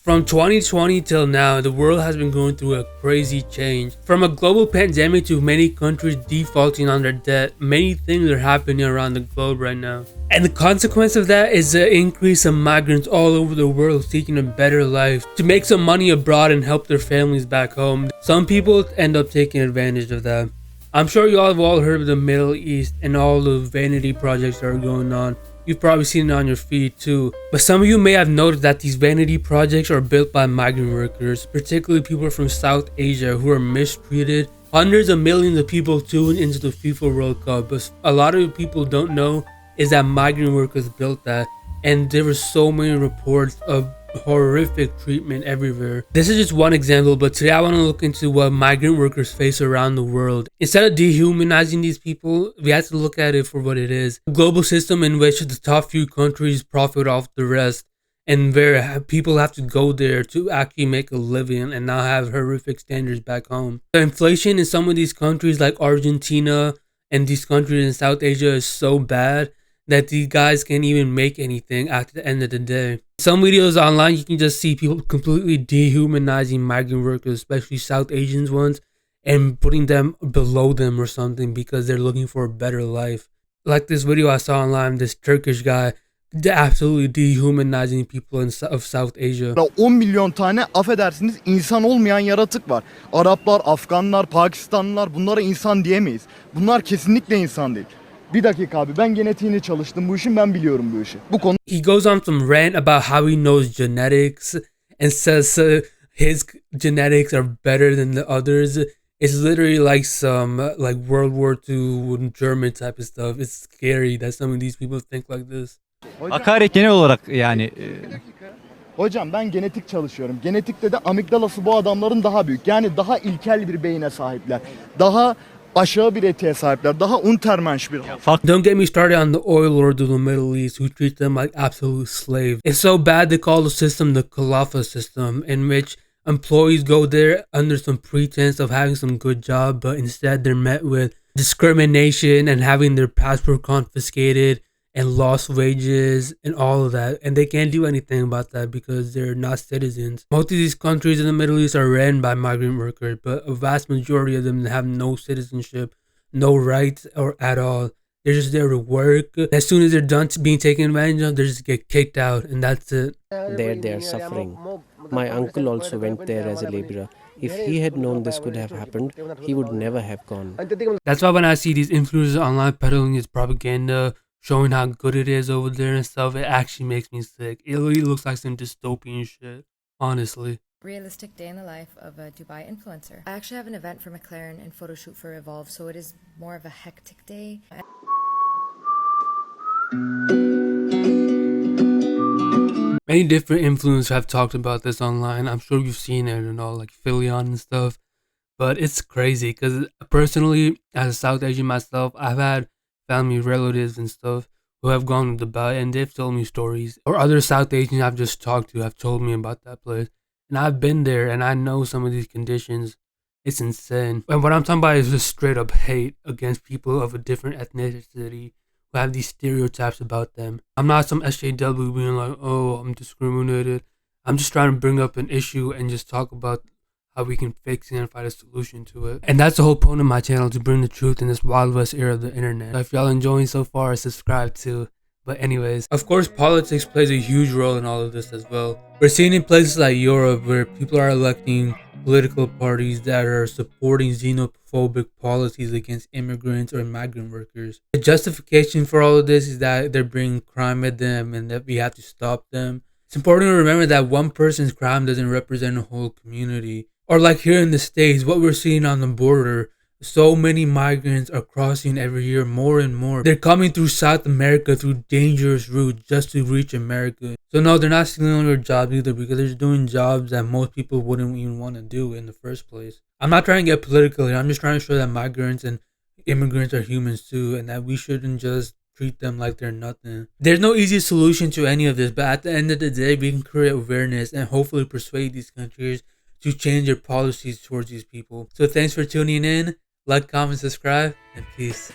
From 2020 till now, the world has been going through a crazy change. From a global pandemic to many countries defaulting on their debt, many things are happening around the globe right now. And the consequence of that is the increase of migrants all over the world seeking a better life to make some money abroad and help their families back home. Some people end up taking advantage of that. I'm sure you all have all heard of the Middle East and all the vanity projects that are going on. You've probably seen it on your feed too. But some of you may have noticed that these vanity projects are built by migrant workers, particularly people from South Asia who are mistreated. Hundreds of millions of people tune into the FIFA World Cup, but a lot of people don't know is that migrant workers built that. And there were so many reports of horrific treatment everywhere. This is just one example, but today I want to look into what migrant workers face around the world. Instead of dehumanizing these people, we have to look at it for what it is. A global system in which the top few countries profit off the rest, and where people have to go there to actually make a living and now have horrific standards back home. The inflation in some of these countries like Argentina and these countries in South Asia is so bad that these guys can't even make anything at the end of the day. Some videos online, you can just see people completely dehumanizing migrant workers, especially South Asians ones, and putting them below them or something because they're looking for a better life. Like this video I saw online, this Turkish guy absolutely dehumanizing people of South Asia. 10 milyon tane affedersiniz insan olmayan yaratık var. Araplar, Afganlar, Pakistanlılar, bunlara insan diyemeyiz. Bunlar kesinlikle insan değil. Bir dakika abi, ben genetiğini çalıştım bu işin, ben biliyorum bu işi. Bu konu. He goes on some rant about how he knows genetics and says his genetics are better than the others. It's literally like some like World War II German type of stuff. It's scary that some of these people think like this. Hakaret genel olarak yani. Hocam ben genetik çalışıyorum. Genetikte de amigdalası bu adamların daha büyük. Yani daha ilkel bir beyine sahipler. Daha aşağı bir etiğe sahipler. Daha untermensch bir. Don't get me started on the oil lords of the Middle East who treat them like absolute slaves. It's so bad they call the system the Khalifa system, in which employees go there under some pretense of having some good job, but instead they're met with discrimination and having their passport confiscated and lost wages and all of that, and they can't do anything about that because they're not citizens. Most of these countries in the Middle East are ran by migrant workers, but a vast majority of them have no citizenship, no rights or at all. They're just there to work. As soon as they're done being taken advantage of, they just get kicked out, and that's it. There they are suffering. My uncle also went there as a laborer. If he had known this could have happened, he would never have gone. That's why when I see these influencers online peddling this propaganda, showing how good it is over there and stuff, it actually makes me sick. It really looks like some dystopian shit, honestly. Realistic day in the life of a Dubai influencer. I actually have an event for McLaren and photo shoot for Evolve, so it is more of a hectic day. Many different influencers have talked about this online. I'm sure you've seen it and all, like Philion and stuff. But it's crazy because personally, as a South Asian myself, I've had family relatives and stuff who have gone to Dubai and they've told me stories, or other South Asians I've just talked to have told me about that place, and I've been there and I know some of these conditions. It's insane. And what I'm talking about is just straight up hate against people of a different ethnicity who have these stereotypes about them. I'm not some SJW being like, oh, I'm discriminated. I'm just trying to bring up an issue and just talk about how we can fix it and find a solution to it. And that's the whole point of my channel, to bring the truth in this Wild West era of the internet. So if y'all enjoying so far, subscribe too. But anyways, of course politics plays a huge role in all of this as well. We're seeing in places like Europe where people are electing political parties that are supporting xenophobic policies against immigrants or migrant workers. The justification for all of this is that they're bringing crime at them and that we have to stop them. It's important to remember that one person's crime doesn't represent a whole community. Or like here in the States, what we're seeing on the border, so many migrants are crossing every year, more and more. They're coming through South America through dangerous routes just to reach America. So no, they're not stealing their jobs either, because they're doing jobs that most people wouldn't even want to do in the first place. I'm not trying to get political here. I'm just trying to show that migrants and immigrants are humans too, and that we shouldn't just treat them like they're nothing. There's no easy solution to any of this, but at the end of the day, we can create awareness and hopefully persuade these countries to change their policies towards these people. So thanks for tuning in. Like, comment, subscribe, and peace.